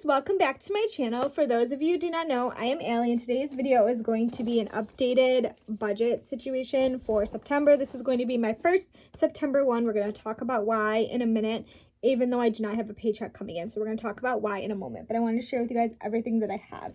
welcome back to my channel. For those of you who do not know, I am Allie, and today's video is going to be an updated budget situation for September. This is going to be my first September one. We're going to talk about why in a minute, even though I do not have a paycheck coming in. So we're going to talk about why in a moment, but I wanted to share with you guys everything that I have.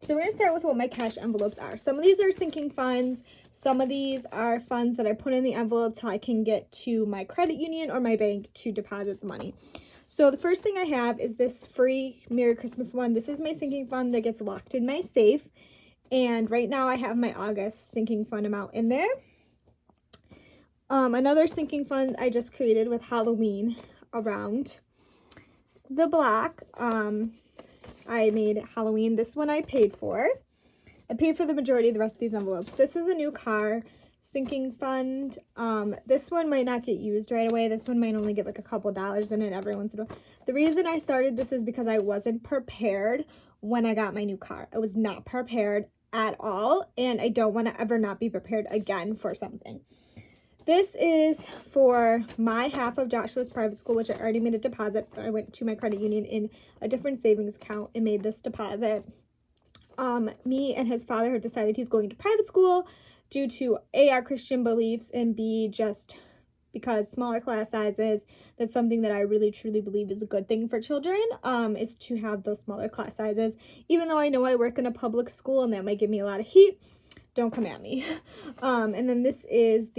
So we're going to start with what my cash envelopes are. Some of these are sinking funds. Some of these are funds that I put in the envelope till I can get to my credit union or my bank to deposit the money. So the first thing I have is this free Merry Christmas one. This is my sinking fund that gets locked in my safe. And right now I have my August sinking fund amount in there. Another sinking fund I just created with Halloween around the block. I made Halloween. This one I paid for. I paid for the majority of the rest of these envelopes. This is a new car sinking fund. This one might not get used right away. This one might only get like a couple dollars in it every once in a while. The reason I started this is because I wasn't prepared when I got my new car. I was not prepared at all, and I don't want to ever not be prepared again for something. This is for my half of Joshua's private school, which I already made a deposit. I went to my credit union in a different savings account and made this deposit. Me and his father have decided he's going to private school due to A, our Christian beliefs, and B, just because smaller class sizes. That's something that I really truly believe is a good thing for children, is to have those smaller class sizes. Even though I know I work in a public school and that might give me a lot of heat, don't come at me. And then this is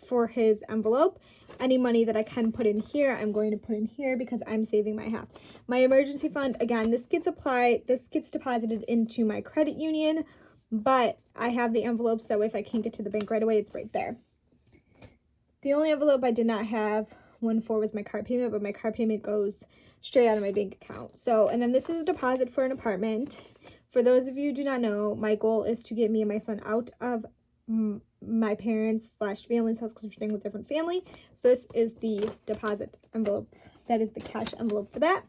for his envelope. Any money that I can put in here, I'm going to put in here because I'm saving my half. My emergency fund, again, this gets deposited into my credit union, but I have the envelopes that way if I can't get to the bank right away, it's right there. The only envelope I did not have one for was my car payment, but my car payment goes straight out of my bank account. So, and then this is a deposit for an apartment. For those of you who do not know, my goal is to get me and my son out of my parents / family's house because we're staying with a different family. So this is the deposit envelope. That is the cash envelope for that.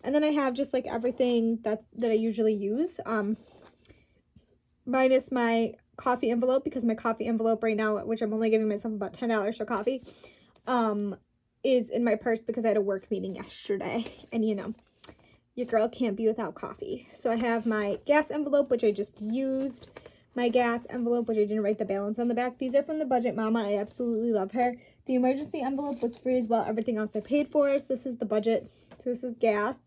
And then I have just like everything that I usually use. Minus my coffee envelope, because my coffee envelope right now, which I'm only giving myself about $10 for coffee, is in my purse because I had a work meeting yesterday. And you know, your girl can't be without coffee. So I have my gas envelope, which I just used. My gas envelope, which I didn't write the balance on the back. These are from the Budget Mama. I absolutely love her. The emergency envelope was free as well. Everything else I paid for. So this is the budget. So this is gas,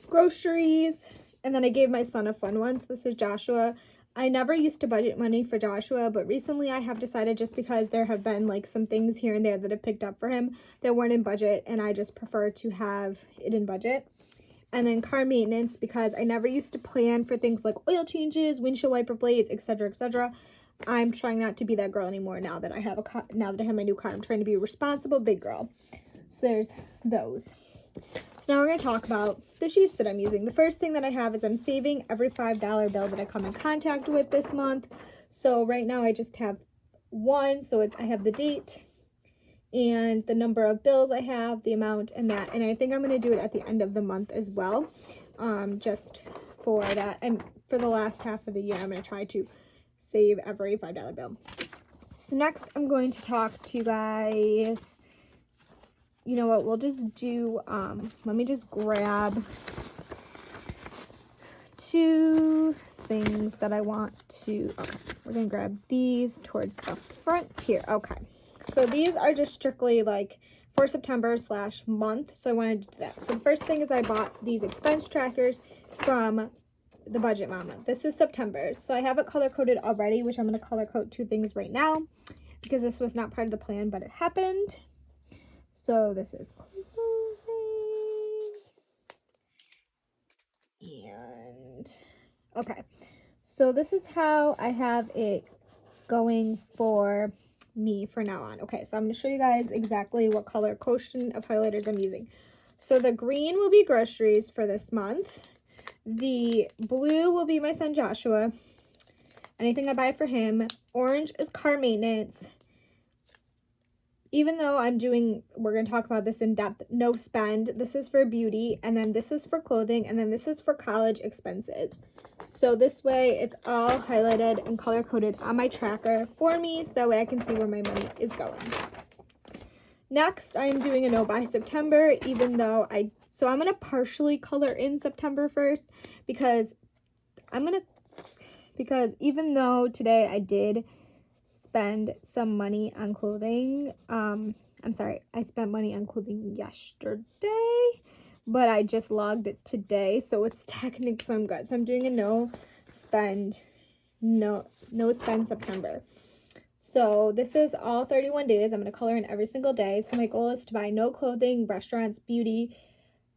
groceries, and then I gave my son a fun one. So this is Joshua. I never used to budget money for Joshua, but recently I have decided, just because there have been like some things here and there that have picked up for him that weren't in budget, and I just prefer to have it in budget. And then car maintenance, because I never used to plan for things like oil changes, windshield wiper blades, etc., etc. I'm trying not to be that girl anymore now that I have now that I have my new car. I'm trying to be a responsible big girl. So there's those. So now we're going to talk about the sheets that I'm using. The first thing that I have is I'm saving every $5 bill that I come in contact with this month. So right now I just have one. So I have the date and the number of bills I have, the amount, and that. And I think I'm going to do it at the end of the month as well, just for that. And for the last half of the year, I'm going to try to save every $5 bill. So next, I'm going to talk to you guys. You know what, we'll just do, let me just grab two things that I want to, okay, we're going to grab these towards the front here. Okay, so these are just strictly like for September / month, so I wanted to do that. So the first thing is I bought these expense trackers from the Budget Mama. This is September, so I have it color-coded already, which I'm going to color-code two things right now because this was not part of the plan, but it happened. So this is clothing, and okay, so this is how I have it going for me for now on. Okay, so I'm going to show you guys exactly what color quotient of highlighters I'm using. So the green will be groceries for this month. The blue will be my son Joshua, anything I buy for him. Orange is car maintenance. Even though we're going to talk about this in depth, no spend. This is for beauty, and then this is for clothing, and then this is for college expenses. So this way, it's all highlighted and color-coded on my tracker for me, so that way I can see where my money is going. Next, I am doing a no buy September, even though I So I'm going to partially color in September 1st because even though today I did spend some money on clothing, I'm sorry, I spent money on clothing yesterday, but I just logged it today, so it's technically, so I'm good. So I'm doing a no spend September. So this is all 31 days. I'm going to color in every single day. So my goal is to buy no clothing, restaurants, beauty,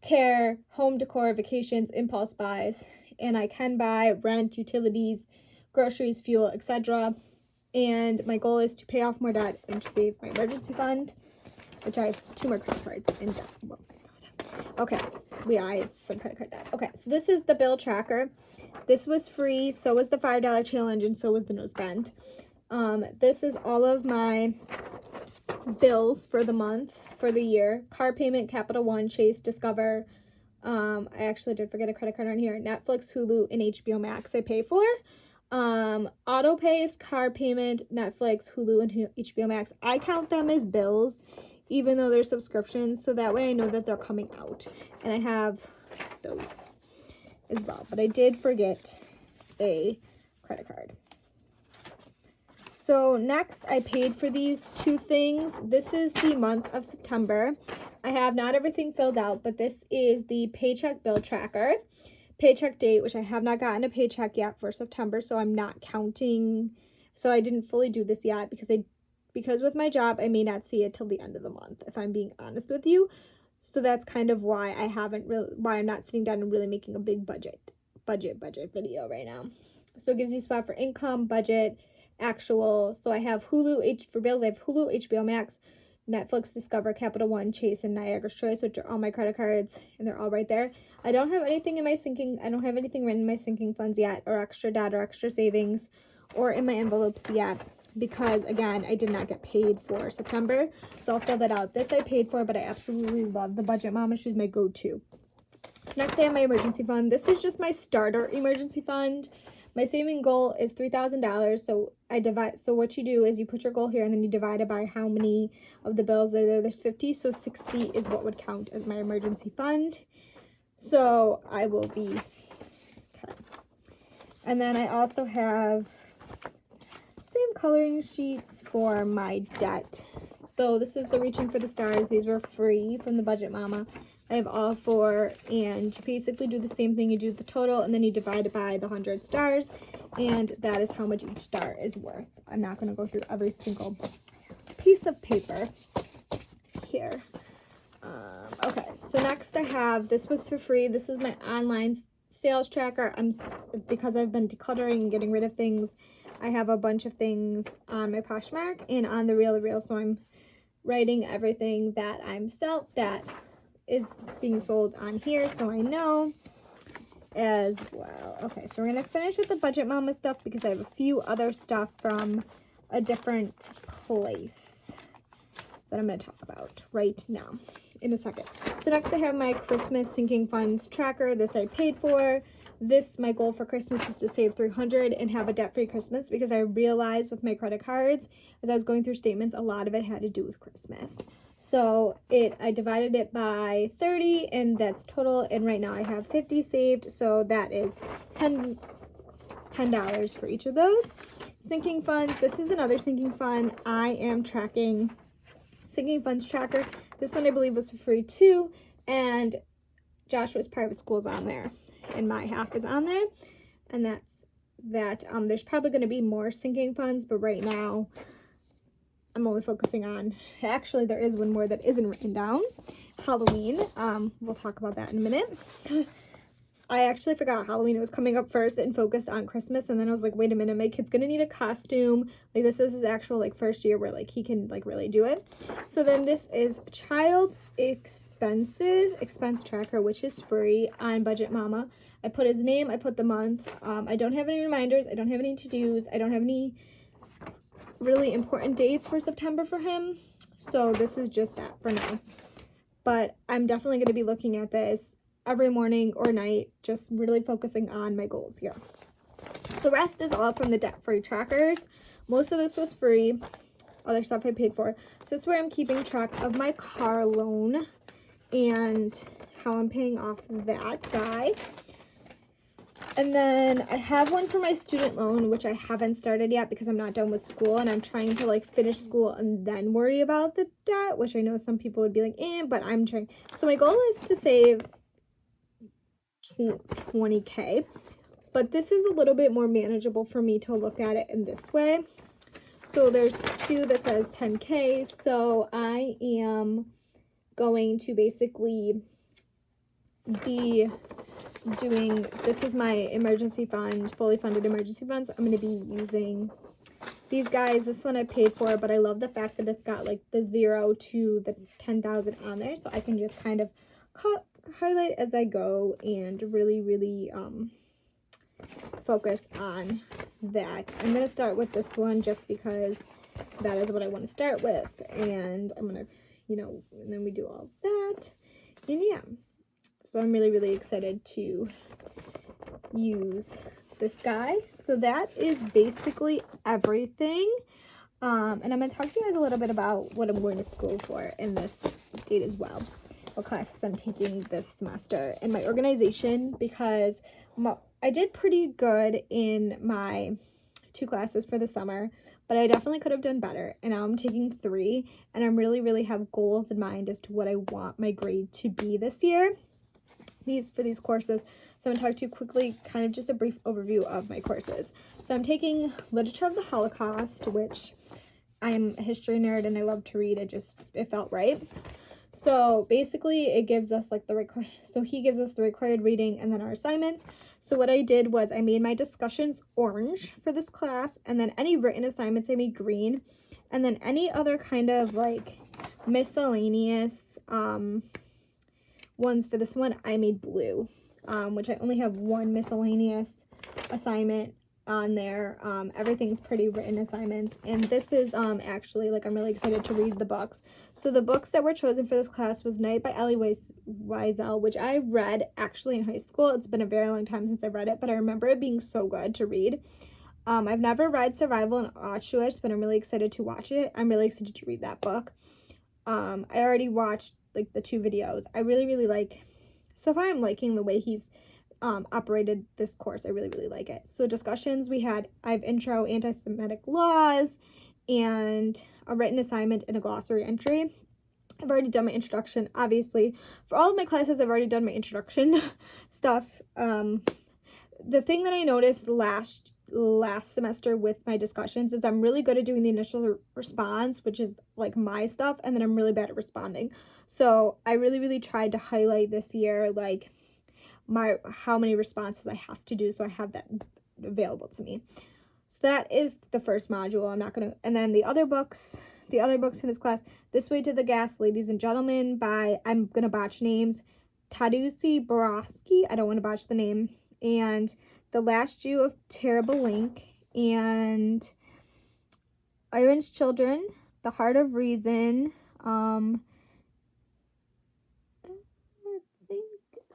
care, home decor, vacations, impulse buys, and I can buy rent, utilities, groceries, fuel, etc. And my goal is to pay off more debt and to save my emergency fund, which I have 2 more credit cards in debt. Okay, I have some credit card debt. Okay, so this is the bill tracker. This was free, so was the $5 challenge, and so was the no spend. This is all of my bills for the month, for the year. Car payment, Capital One, Chase, Discover. I actually did forget a credit card on here. Netflix, Hulu, and HBO Max I pay for. Auto pays, car payment, Netflix, Hulu, and HBO Max. I count them as bills, even though they're subscriptions, so that way I know that they're coming out. And I have those as well. But I did forget a credit card. So next, I paid for these 2 things. This is the month of September. I have not everything filled out, but this is the paycheck bill tracker. Paycheck date, which I have not gotten a paycheck yet for September, so I'm not counting. So I didn't fully do this yet because with my job, I may not see it till the end of the month, if I'm being honest with you. So that's kind of why I'm not sitting down and really making a big budget video right now. So it gives you a spot for income, budget, actual. So I have Hulu, for bills, I have Hulu, HBO Max, Netflix, Discover, Capital One, Chase, and Niagara's Choice, which are all my credit cards, and they're all right there. I don't have anything written in my sinking funds yet, or extra debt, or extra savings, or in my envelopes yet, because again, I did not get paid for September, so I'll fill that out. This I paid for, but I absolutely love the Budget Mama. She's my go-to. So next I have my emergency fund. This is just my starter emergency fund. My saving goal is $3,000. So what you do is you put your goal here and then you divide it by how many of the bills are there. There's 50, so 60 is what would count as my emergency fund. So I will be okay. And then I also have same coloring sheets for my debt. So this is the Reaching for the Stars. These were free from the Budget Mama. I have all 4, and you basically do the same thing. You do the total, and then you divide it by the 100 stars, and that is how much each star is worth. I'm not going to go through every single piece of paper here. Okay, so next I have, this was for free. This is my online sales tracker. Because I've been decluttering and getting rid of things, I have a bunch of things on my Poshmark and on the Reel, so I'm writing everything that that is being sold on here, so I know as well. Okay, so we're gonna finish with the Budget Mama stuff because I have a few other stuff from a different place that I'm gonna talk about right now in a second. So next I have my Christmas sinking funds tracker. This I paid for. My goal for Christmas is to save $300 and have a debt-free Christmas, because I realized with my credit cards, as I was going through statements, a lot of it had to do with Christmas. So I divided it by 30, and that's total, and right now I have 50 saved, so that is $10 for each of those. Sinking funds, this is another sinking fund. I am tracking sinking funds tracker. This one I believe was for free too, and Joshua's private school is on there, and my half is on there, and that's that. There's probably going to be more sinking funds, but right now I'm only focusing on, actually there is one more that isn't written down, Halloween. We'll talk about that in a minute. I actually forgot Halloween was coming up first and focused on Christmas, and then I was like, wait a minute, my kid's gonna need a costume. Like, this is his actual like first year where like he can like really do it. So then this is child expense tracker, which is free on Budget Mama. I put his name, I put the month. I don't have any reminders, I don't have any to-dos, I don't have any really important dates for September for him, so this is just that for now. But I'm definitely going to be looking at this every morning or night, just really focusing on my goals here. The rest is all from the debt-free trackers. Most of this was free. Other stuff I paid for. So this is where I'm keeping track of my car loan and how I'm paying off that guy. And then I have one for my student loan, which I haven't started yet because I'm not done with school and I'm trying to like finish school and then worry about the debt, which I know some people would be like, but I'm trying. So my goal is to save 20K, but this is a little bit more manageable for me to look at it in this way. So there's two that says 10K. So I am going to basically be doing, this is my emergency fund, fully funded emergency fund. So I'm going to be using these guys. This one I paid for, but I love the fact that it's got like the 0 to the 10,000 on there. So I can just kind of highlight as I go and really focus on that. I'm going to start with this one just because that is what I want to start with. And I'm going to, and then we do all that. And yeah. So I'm really excited to use this guy. So that is basically everything. And I'm going to talk to you guys a little bit about what I'm going to school for in this date as well. What classes I'm taking this semester and my organization, because I did pretty good in my 2 classes for the summer, but I definitely could have done better. And now I'm taking 3 and I'm really have goals in mind as to what I want my grade to be this year. For these courses. So I'm going to talk to you quickly, kind of just a brief overview of my courses. So I'm taking Literature of the Holocaust, which I'm a history nerd and I love to read. It felt right. So basically it gives us like he gives us the required reading and then our assignments. So what I did was I made my discussions orange for this class, and then any written assignments I made green, and then any other kind of like miscellaneous ones for this one I made blue, which I only have 1 miscellaneous assignment on there. Everything's pretty written assignments, and this is actually like I'm really excited to read the books. So the books that were chosen for this class was Night by Elie Wiesel, which I read actually in high school. It's been a very long time since I read it, but I remember it being so good to read. I've never read Survival in Auschwitz, but I'm really excited to watch it. I'm really excited to read that book. I already watched like the 2 videos. I really like, so far I'm liking the way he's operated this course. I really like it. So discussions, I have intro, anti-Semitic laws, and a written assignment and a glossary entry. I've already done my introduction. Obviously, for all of my classes, I've already done my introduction stuff. The thing that I noticed last semester with my discussions is I'm really good at doing the initial response, which is like my stuff, and then I'm really bad at responding. So I really tried to highlight this year like how many responses I have to do, so I have that available to me. So that is the first module. And then the other books for this class, This Way to the Gas, Ladies and Gentlemen by, I'm gonna botch names, Tadeusz Borowski, I don't want to botch the name, and The Last Jew of Terrible Link, and Iron's Children, The Heart of Reason.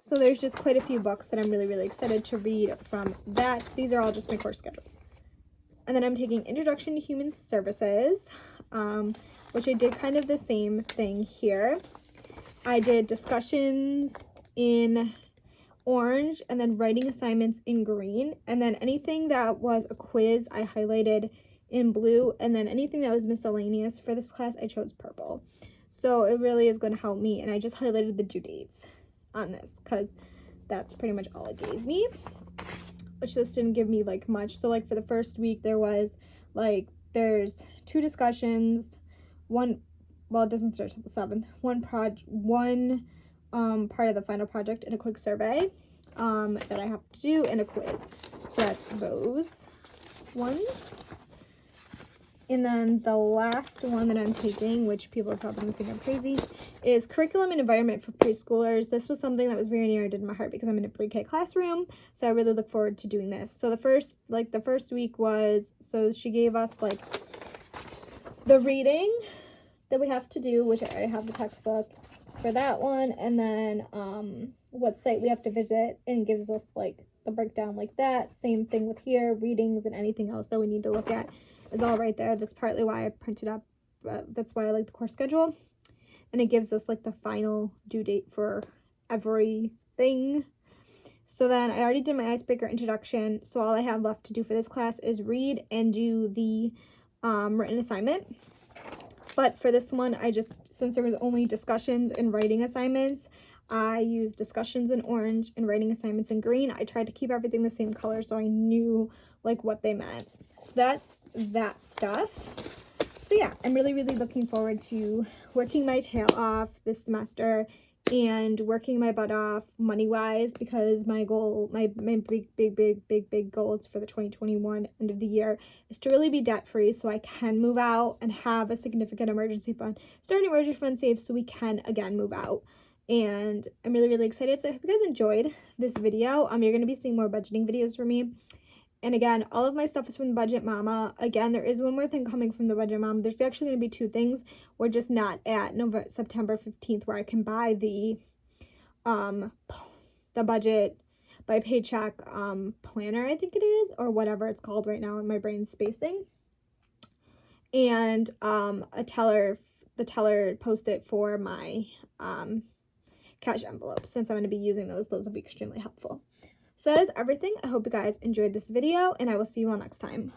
So there's just quite a few books that I'm really excited to read from that. These are all just my course schedules. And then I'm taking Introduction to Human Services, which I did kind of the same thing here. I did discussions in orange and then writing assignments in green, and then anything that was a quiz I highlighted in blue, and then anything that was miscellaneous for this class I chose purple. So it really is going to help me, and I just highlighted the due dates on this because that's pretty much all it gave me, which this didn't give me like much. So like for the first week there's 2 discussions, it doesn't start till the 7th, one part of the final project and a quick survey that I have to do, and a quiz. So that's those ones. And then the last one that I'm taking, which people are probably going to think I'm crazy, is Curriculum and Environment for Preschoolers. This was something that was very near and dear to my heart because I'm in a pre-K classroom, so I really look forward to doing this. So the first week was, so she gave us like the reading that we have to do, which I already have the textbook for that one, and then what site we have to visit, and gives us like the breakdown like that. Same thing with here, readings and anything else that we need to look at is all right there. That's partly why I printed up, that's why I like the course schedule. and it gives us like the final due date for everything. So then I already did my icebreaker introduction, so all I have left to do for this class is read and do the written assignment. But for this one, since there was only discussions and writing assignments, I used discussions in orange and writing assignments in green. I tried to keep everything the same color so I knew like what they meant. So that's that stuff. So yeah, I'm really, really looking forward to working my tail off this semester and working my butt off money-wise, because my goal, my big goals for the 2021 end of the year is to really be debt-free so I can move out and have a significant emergency fund, start an emergency fund saved so we can again move out. And I'm really, really excited. So I hope you guys enjoyed this video. You're going to be seeing more budgeting videos from me. And again, all of my stuff is from the Budget Mama. Again, there is one more thing coming from the Budget Mama. There's actually going to be 2 things. We're just not at September 15th where I can buy the budget by paycheck planner, I think it is, or whatever it's called right now in my brain spacing. And the teller Post-it for my cash envelopes. Since I'm going to be using those will be extremely helpful. So that is everything. I hope you guys enjoyed this video, and I will see you all next time.